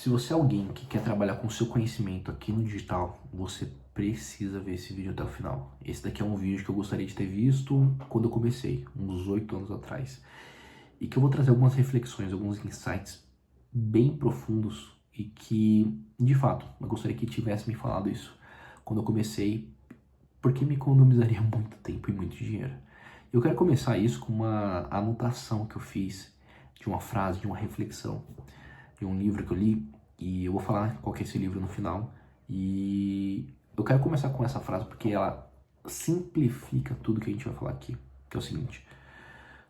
Se você é alguém que quer trabalhar com o seu conhecimento aqui no digital, você precisa ver esse vídeo até o final. Esse daqui é um vídeo que eu gostaria de ter visto quando eu comecei, uns 8 anos atrás. E que eu vou trazer algumas reflexões, alguns insights bem profundos e que, de fato, eu gostaria que tivesse me falado isso quando eu comecei, porque me economizaria muito tempo e muito dinheiro. Eu quero começar isso com uma anotação que eu fiz de uma frase, de uma reflexão, de um livro que eu li, e eu vou falar qual que é esse livro no final. E eu quero começar com essa frase porque ela simplifica tudo que a gente vai falar aqui, que é o seguinte: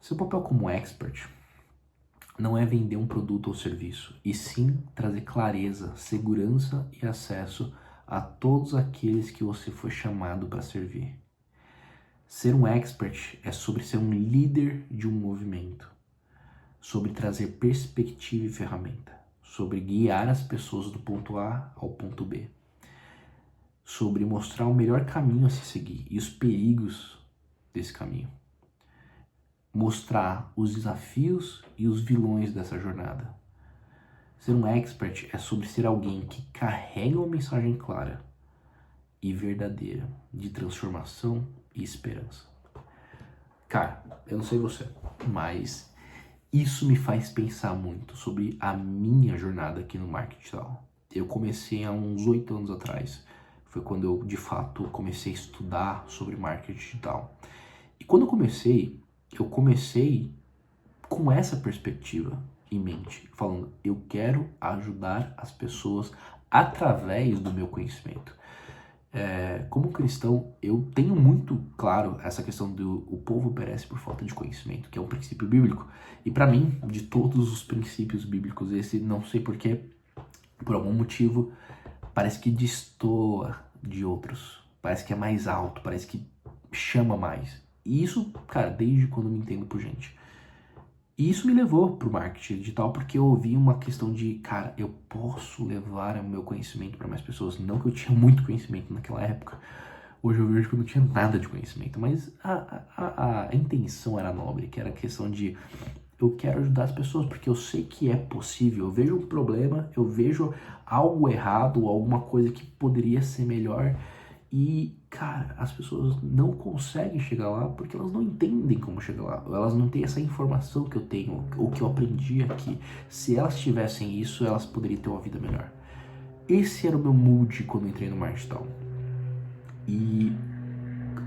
seu papel como expert não é vender um produto ou serviço, e sim trazer clareza, segurança e acesso a todos aqueles que você foi chamado para servir. Ser um expert é sobre ser um líder de um movimento, sobre trazer perspectiva e ferramenta, sobre guiar as pessoas do ponto A ao ponto B, sobre mostrar o melhor caminho a se seguir e os perigos desse caminho, mostrar os desafios e os vilões dessa jornada. Ser um expert é sobre ser alguém que carrega uma mensagem clara e verdadeira de transformação e esperança. Cara, eu não sei você, mas isso me faz pensar muito sobre a minha jornada aqui no marketing digital. Eu comecei há uns 8 anos atrás. Foi quando eu, de fato, comecei a estudar sobre marketing digital. E quando eu comecei com essa perspectiva em mente, falando, eu quero ajudar as pessoas através do meu conhecimento. Como cristão, eu tenho muito claro essa questão do o povo perece por falta de conhecimento, que é um princípio bíblico. E para mim, de todos os princípios bíblicos, esse, não sei porquê, por algum motivo, parece que destoa de outros. Parece que é mais alto, parece que chama mais. E isso, cara, desde quando eu me entendo por gente. E isso me levou pro marketing digital porque eu ouvi uma questão de, cara, eu posso levar o meu conhecimento para mais pessoas. Não que eu tinha muito conhecimento naquela época. Hoje eu vejo que eu não tinha nada de conhecimento, mas a intenção era nobre, que era a questão de eu quero ajudar as pessoas porque eu sei que é possível. Eu vejo um problema, eu vejo algo errado, alguma coisa que poderia ser melhor. E, cara, as pessoas não conseguem chegar lá porque elas não entendem como chegar lá. Elas não têm essa informação que eu tenho, ou que eu aprendi aqui. Se elas tivessem isso, elas poderiam ter uma vida melhor. Esse era o meu mood quando eu entrei no marketing digital. E,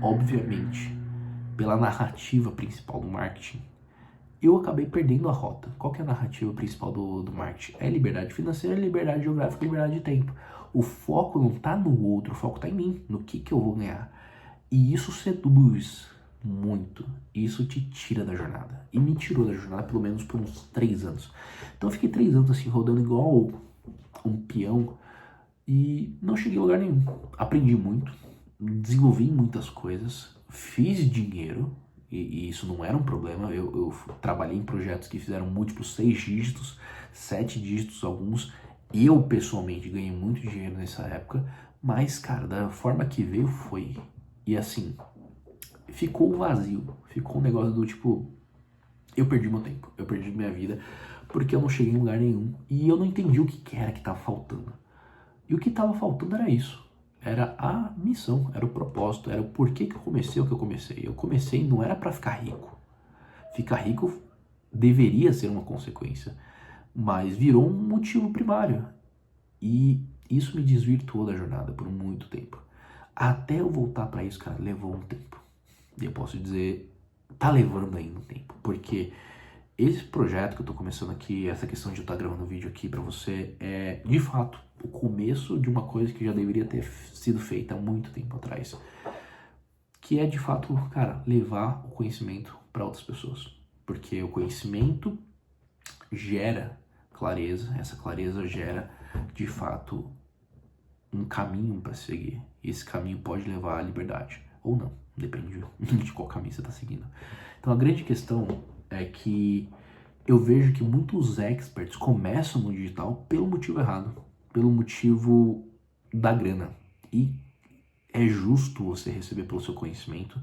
obviamente, pela narrativa principal do marketing, eu acabei perdendo a rota. Qual que é a narrativa principal do marketing? É liberdade financeira, liberdade geográfica, liberdade de tempo. O foco não tá no outro, o foco tá em mim, no que eu vou ganhar. E isso seduz muito. Isso te tira da jornada. E me tirou da jornada pelo menos por uns 3 anos. Então eu fiquei 3 anos assim, rodando igual um peão e não cheguei a lugar nenhum. Aprendi muito, desenvolvi muitas coisas, fiz dinheiro, e isso não era um problema. Eu trabalhei em projetos que fizeram múltiplos 6 dígitos, 7 dígitos alguns. Eu, pessoalmente, ganhei muito dinheiro nessa época, mas, cara, da forma que veio foi. E assim, ficou vazio, ficou um negócio do tipo, eu perdi meu tempo, eu perdi minha vida, porque eu não cheguei em lugar nenhum, e eu não entendi o que era que tava faltando. E o que tava faltando era isso. Era a missão, era o propósito, era o porquê que eu comecei o que eu comecei. Eu comecei não era para ficar rico. Ficar rico deveria ser uma consequência, mas virou um motivo primário. E isso me desvirtuou da jornada por muito tempo. Até eu voltar para isso, cara, levou um tempo. E eu posso dizer, tá levando ainda um tempo, porque esse projeto que eu tô começando aqui, essa questão de eu estar gravando vídeo aqui pra você, é de fato o começo de uma coisa que já deveria ter sido feita há muito tempo atrás. Que é de fato, cara, levar o conhecimento para outras pessoas. Porque o conhecimento gera clareza, essa clareza gera de fato um caminho para seguir. E esse caminho pode levar à liberdade, ou não, depende de qual caminho você está seguindo. Então a grande questão é que eu vejo que muitos experts começam no digital pelo motivo errado, pelo motivo da grana. E é justo você receber pelo seu conhecimento,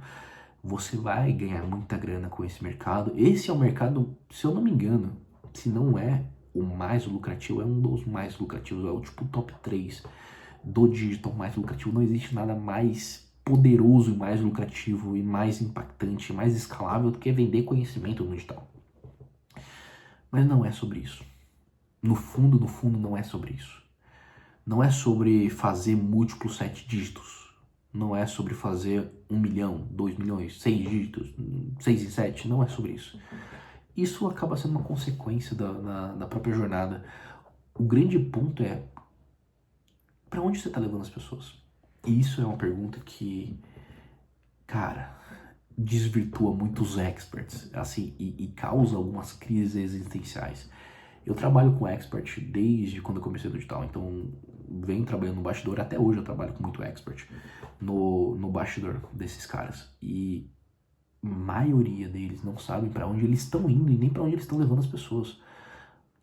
você vai ganhar muita grana com esse mercado. Esse é o mercado, se eu não me engano, se não é o mais lucrativo, é um dos mais lucrativos, é o tipo top 3 do digital mais lucrativo. Não existe nada mais poderoso e mais lucrativo e mais impactante, mais escalável do que vender conhecimento no digital. Mas não é sobre isso. No fundo, não é sobre isso. Não é sobre fazer múltiplos 7 dígitos. Não é sobre fazer 1 milhão, 2 milhões, 6 dígitos, 6 e 7. Não é sobre isso. Isso acaba sendo uma consequência da própria jornada. O grande ponto é para onde você está levando as pessoas? E isso é uma pergunta que, cara, desvirtua muitos experts, assim, e causa algumas crises existenciais. Eu trabalho com expert desde quando eu comecei no digital, então venho trabalhando no bastidor, até hoje eu trabalho com muito expert no bastidor desses caras. E a maioria deles não sabem para onde eles estão indo e nem para onde eles estão levando as pessoas.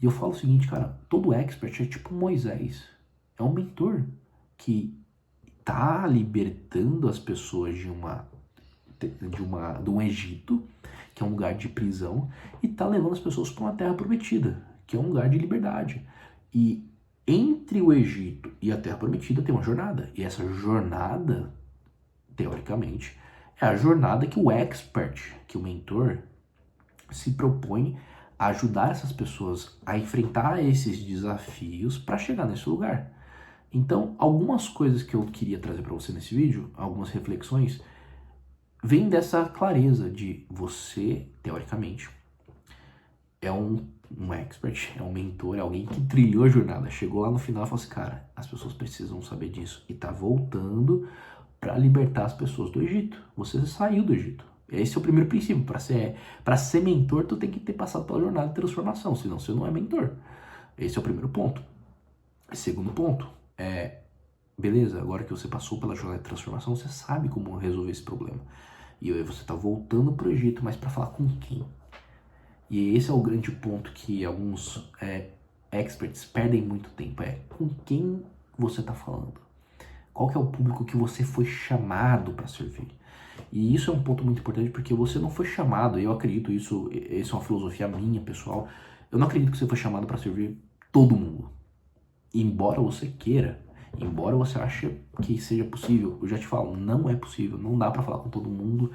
E eu falo o seguinte, cara, todo expert é tipo Moisés, é um mentor que tá libertando as pessoas de um Egito, que é um lugar de prisão, e tá levando as pessoas para uma terra prometida, que é um lugar de liberdade. E entre o Egito e a terra prometida tem uma jornada, e essa jornada, teoricamente, é a jornada que o expert, que o mentor, se propõe a ajudar essas pessoas a enfrentar esses desafios para chegar nesse lugar. Então, algumas coisas que eu queria trazer para você nesse vídeo, algumas reflexões, vem dessa clareza de você, teoricamente, é um expert, é um mentor, é alguém que trilhou a jornada, chegou lá no final e falou assim, cara, as pessoas precisam saber disso, e tá voltando para libertar as pessoas do Egito. Você saiu do Egito. Esse é o primeiro princípio. Para ser mentor, tu tem que ter passado pela jornada de transformação, senão você não é mentor. Esse é o primeiro ponto. Segundo ponto é, beleza, agora que você passou pela jornada de transformação, você sabe como resolver esse problema. E aí você está voltando para o Egito, mas para falar com quem? E esse é o grande ponto que alguns experts perdem muito tempo, é com quem você está falando. Qual que é o público que você foi chamado para servir? E isso é um ponto muito importante porque você não foi chamado, eu acredito isso, essa é uma filosofia minha, pessoal, eu não acredito que você foi chamado para servir todo mundo. Embora você queira, embora você ache que seja possível, eu já te falo, não é possível, não dá para falar com todo mundo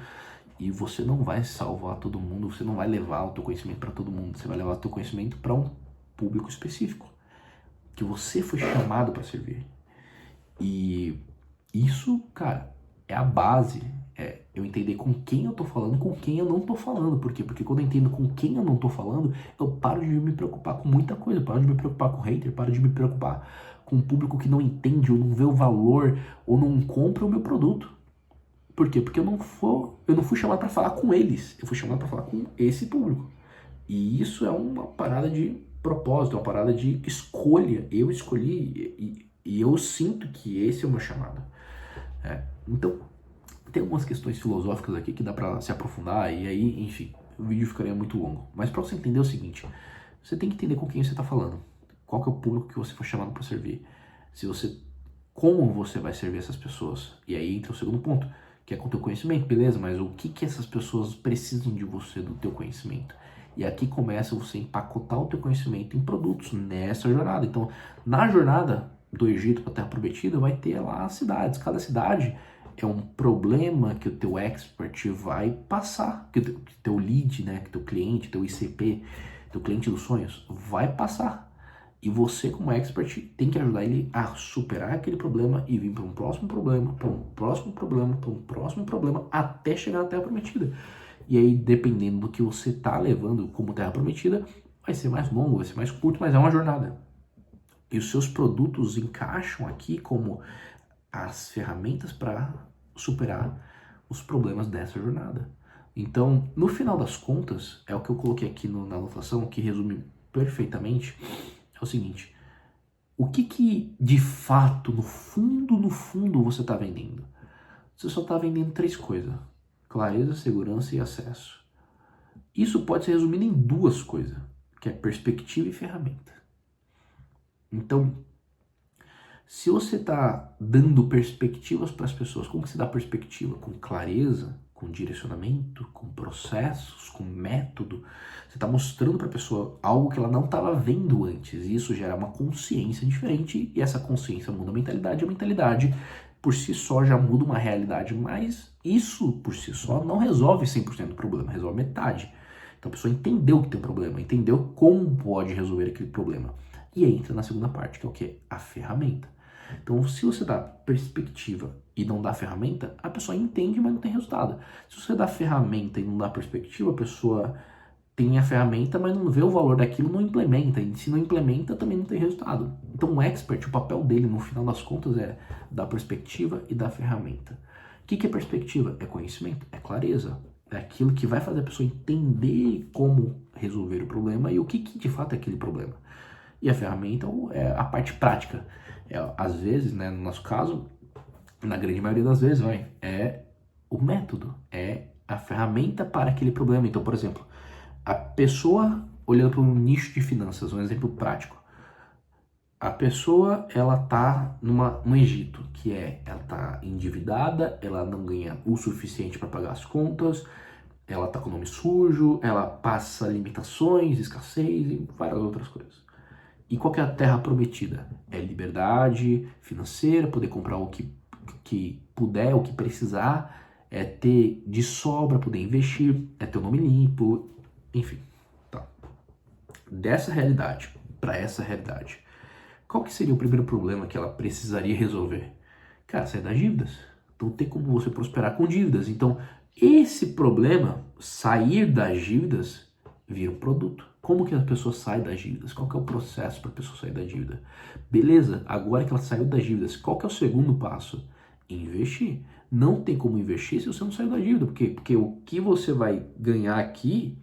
e você não vai salvar todo mundo, você não vai levar o teu conhecimento para todo mundo, você vai levar o teu conhecimento para um público específico, que você foi chamado para servir. E isso, cara, é a base, é eu entender com quem eu tô falando e com quem eu não tô falando. Por quê? Porque quando eu entendo com quem eu não tô falando, eu paro de me preocupar com muita coisa, eu paro de me preocupar com hater, paro de me preocupar com um público que não entende ou não vê o valor ou não compra o meu produto. Por quê? Porque eu não fui chamado para falar com eles, eu fui chamado para falar com esse público. E isso é uma parada de propósito, é uma parada de escolha. Eu escolhi e eu sinto que esse é o meu chamado. Então, tem algumas questões filosóficas aqui que dá pra se aprofundar e aí, enfim, o vídeo ficaria muito longo. Mas pra você entender o seguinte, você tem que entender com quem você tá falando. Qual que é o público que você foi chamado para servir. Como você vai servir essas pessoas. E aí entra o segundo ponto, que é com o teu conhecimento, beleza, mas o que essas pessoas precisam de você, do teu conhecimento. E aqui começa você empacotar o teu conhecimento em produtos nessa jornada. Então, na jornada do Egito para a Terra Prometida, vai ter lá as cidades. Cada cidade é um problema que o teu expert vai passar, que o teu lead, né, que o teu cliente, teu ICP, teu cliente dos sonhos, vai passar. E você, como expert, tem que ajudar ele a superar aquele problema e vir para um próximo problema, para um próximo problema, para um próximo problema, até chegar na Terra Prometida. E aí, dependendo do que você tá levando como Terra Prometida, vai ser mais longo, vai ser mais curto, mas é uma jornada. E os seus produtos encaixam aqui como as ferramentas para superar os problemas dessa jornada. Então, no final das contas, é o que eu coloquei aqui na anotação, que resume perfeitamente, é o seguinte: o que de fato, no fundo, você está vendendo? Você só está vendendo 3 coisas: clareza, segurança e acesso. Isso pode ser resumido em 2 coisas, que é perspectiva e ferramenta. Então, se você está dando perspectivas para as pessoas, como que se dá perspectiva? Com clareza, com direcionamento, com processos, com método. Você está mostrando para a pessoa algo que ela não estava vendo antes. E isso gera uma consciência diferente e essa consciência muda a mentalidade. A mentalidade, por si só, já muda uma realidade, mas isso, por si só, não resolve 100% do problema, resolve metade. Então a pessoa entendeu que tem um problema, entendeu como pode resolver aquele problema. E aí entra na segunda parte, que é o quê? A ferramenta. Então, se você dá perspectiva e não dá ferramenta, a pessoa entende, mas não tem resultado. Se você dá ferramenta e não dá perspectiva, a pessoa tem a ferramenta, mas não vê o valor daquilo, não implementa. E se não implementa, também não tem resultado. Então, o expert, o papel dele, no final das contas, é dar perspectiva e dar ferramenta. O que é perspectiva? É conhecimento, é clareza. É aquilo que vai fazer a pessoa entender como resolver o problema e o que de fato é aquele problema. E a ferramenta é a parte prática. Às vezes, né, no nosso caso, na grande maioria das vezes, é o método, é a ferramenta para aquele problema. Então, por exemplo, a pessoa olhando para um nicho de finanças, um exemplo prático. A pessoa, ela tá no Egito, ela tá endividada, ela não ganha o suficiente para pagar as contas, ela tá com o nome sujo, ela passa limitações, escassez e várias outras coisas. E qual que é a terra prometida? É liberdade financeira, poder comprar o que puder, o que precisar, é ter de sobra, poder investir, é ter o nome limpo, enfim. Tá. Dessa realidade para essa realidade, qual que seria o primeiro problema que ela precisaria resolver? Cara, sair das dívidas. Então tem como você prosperar com dívidas. Então esse problema, sair das dívidas, vira um produto. Como que a pessoa sai das dívidas? Qual que é o processo para a pessoa sair da dívida? Beleza, agora que ela saiu das dívidas, qual que é o segundo passo? Investir. Não tem como investir se você não saiu da dívida, porque o que você vai ganhar aqui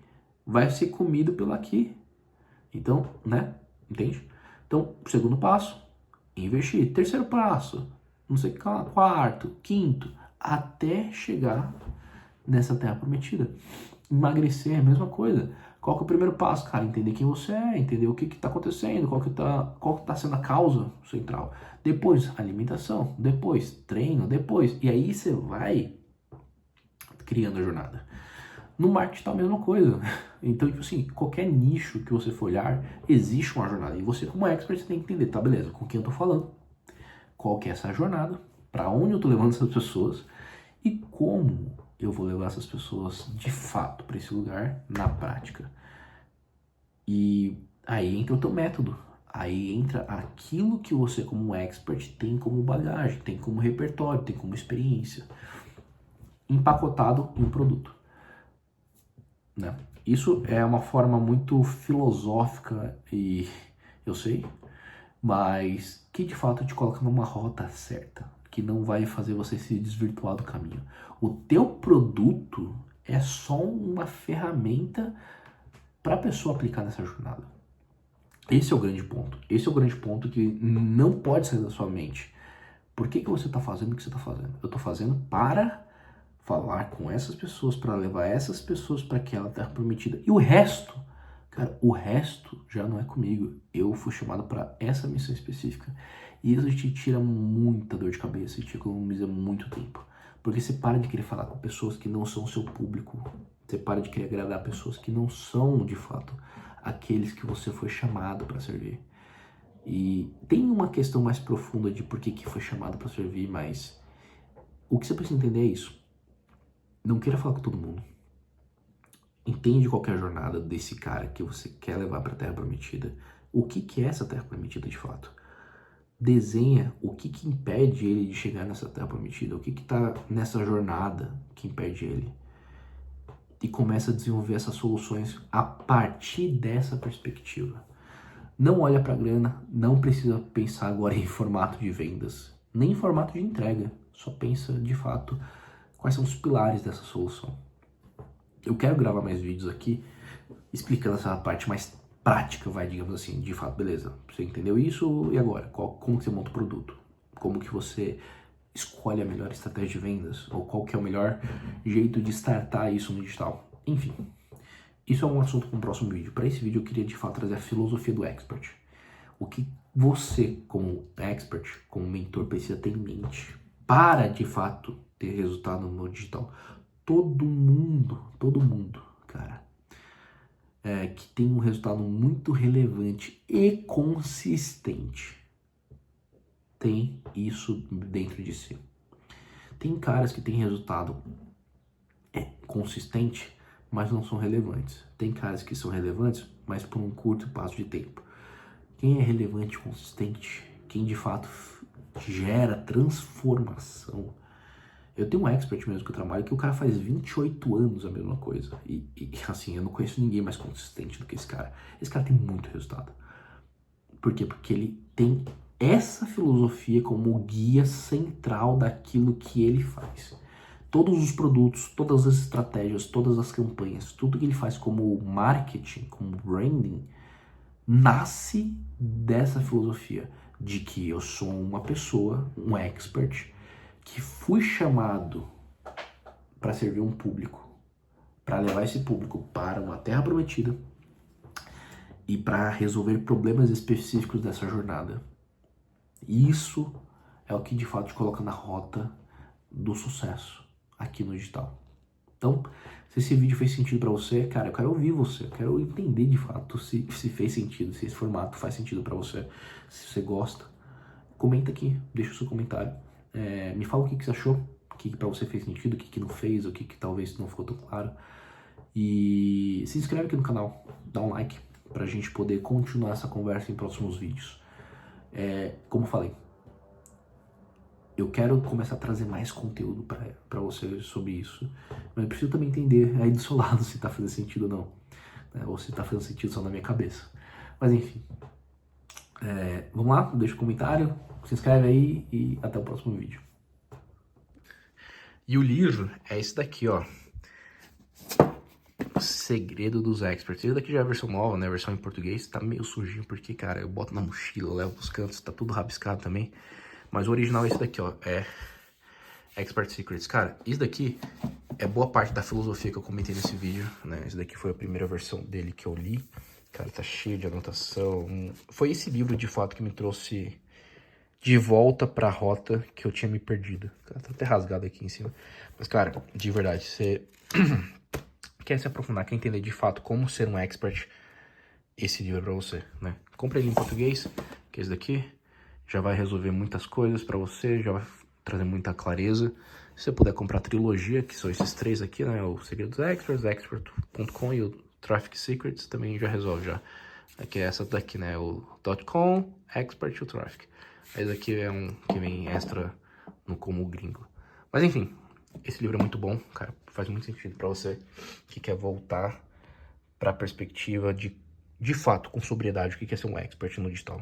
vai ser comido pelo aqui. Então, né? Entende? Então, segundo passo, investir. Terceiro passo, não sei, quarto, quinto, até chegar nessa terra prometida. Emagrecer é a mesma coisa. Qual que é o primeiro passo, cara? Entender quem você é, entender o que está acontecendo, qual que tá sendo a causa central. Depois, alimentação. Depois, treino. Depois. E aí você vai criando a jornada. No marketing tá a mesma coisa. Então, tipo assim, qualquer nicho que você for olhar, existe uma jornada. E você, como expert, você tem que entender, tá, beleza, com quem eu tô falando, qual que é essa jornada, para onde eu tô levando essas pessoas e como eu vou levar essas pessoas de fato para esse lugar na prática. E aí entra o teu método. Aí entra aquilo que você, como expert, tem como bagagem, tem como repertório, tem como experiência, empacotado em um produto, né? Isso é uma forma muito filosófica e eu sei, mas que de fato te coloca numa rota certa, que não vai fazer você se desvirtuar do caminho. O teu produto é só uma ferramenta para a pessoa aplicar nessa jornada. Esse é o grande ponto. Esse é o grande ponto que não pode sair da sua mente. Por que você está fazendo o que você está fazendo? Eu estou fazendo para falar com essas pessoas, para levar essas pessoas para aquela terra prometida. E o resto, cara, o resto já não é comigo. Eu fui chamado para essa missão específica. E isso te tira muita dor de cabeça e te economiza muito tempo. Porque você para de querer falar com pessoas que não são o seu público. Você para de querer agradar pessoas que não são, de fato, aqueles que você foi chamado para servir. E tem uma questão mais profunda de por que foi chamado para servir, mas o que você precisa entender é isso. Não queira falar com todo mundo. Entende qual é a jornada desse cara que você quer levar para a Terra Prometida. O que é essa Terra Prometida de fato? Desenha o que impede ele de chegar nessa Terra Prometida. O que está nessa jornada que impede ele. E começa a desenvolver essas soluções a partir dessa perspectiva. Não olha para a grana, não precisa pensar agora em formato de vendas, nem em formato de entrega. Só pensa de fato quais são os pilares dessa solução. Eu quero gravar mais vídeos aqui explicando essa parte mais prática, digamos assim, de fato, beleza, você entendeu isso e agora? Como que você monta o produto? Como que você escolhe a melhor estratégia de vendas? Ou qual que é o melhor jeito de startar isso no digital? Enfim, isso é um assunto para um próximo vídeo. Para esse vídeo eu queria de fato trazer a filosofia do expert. O que você, como expert, como mentor, precisa ter em mente para de fato ter resultado no digital. todo mundo, cara, que tem um resultado muito relevante e consistente, tem isso dentro de si. Tem caras que têm resultado consistente, mas não são relevantes. Tem caras que são relevantes, mas por um curto espaço de tempo. Quem é relevante e consistente, quem de fato gera transformação. Eu tenho um expert mesmo que eu trabalho, que o cara faz 28 anos a mesma coisa. E assim, eu não conheço ninguém mais consistente do que esse cara. Esse cara tem muito resultado. Por quê? Porque ele tem essa filosofia como guia central daquilo que ele faz. Todos os produtos, todas as estratégias, todas as campanhas, tudo que ele faz como marketing, como branding, nasce dessa filosofia de que eu sou uma pessoa, um expert, que fui chamado para servir um público, para levar esse público para uma terra prometida e para resolver problemas específicos dessa jornada. Isso é o que de fato te coloca na rota do sucesso aqui no digital. Então, se esse vídeo fez sentido para você, cara, eu quero ouvir você, eu quero entender de fato se fez sentido, se esse formato faz sentido para você, se você gosta. Comenta aqui, deixa o seu comentário. Me fala o que você achou, o que para você fez sentido, o que não fez, o que talvez não ficou tão claro. E se inscreve aqui no canal, dá um like pra gente poder continuar essa conversa em próximos vídeos. Como eu falei, eu quero começar a trazer mais conteúdo para você sobre isso, mas eu preciso também entender aí do seu lado se tá fazendo sentido ou não, né? Ou se tá fazendo sentido só na minha cabeça. Mas enfim, vamos lá, deixa um comentário, se inscreve aí e até o próximo vídeo. E o livro é esse daqui, ó. O Segredo dos Experts. Esse daqui já é a versão nova, né? A versão em português. Tá meio sujinho porque, cara, eu boto na mochila, levo pros cantos, tá tudo rabiscado também. Mas o original é esse daqui, ó. É Expert Secrets. Cara, isso daqui é boa parte da filosofia que eu comentei nesse vídeo, né? Esse daqui foi a primeira versão dele que eu li. Cara, tá cheio de anotação. Foi esse livro, de fato, que me trouxe de volta pra rota que eu tinha me perdido. Tá até rasgado aqui em cima. Mas, cara, de verdade, você quer se aprofundar, quer entender de fato como ser um expert, esse livro é pra você, né? Compre ele em português, que é esse daqui. Já vai resolver muitas coisas pra você, já vai trazer muita clareza. Se você puder comprar a trilogia, que são esses três aqui, né? O Segredo dos Experts, Expert.com e o Traffic Secrets, também já resolve já. Aqui é essa daqui, né? O .com, Expert e o Traffic. Esse aqui é um que vem extra no como gringo. Mas enfim, esse livro é muito bom, cara. Faz muito sentido pra você que quer voltar pra perspectiva de fato, com sobriedade, o que é ser um expert no digital.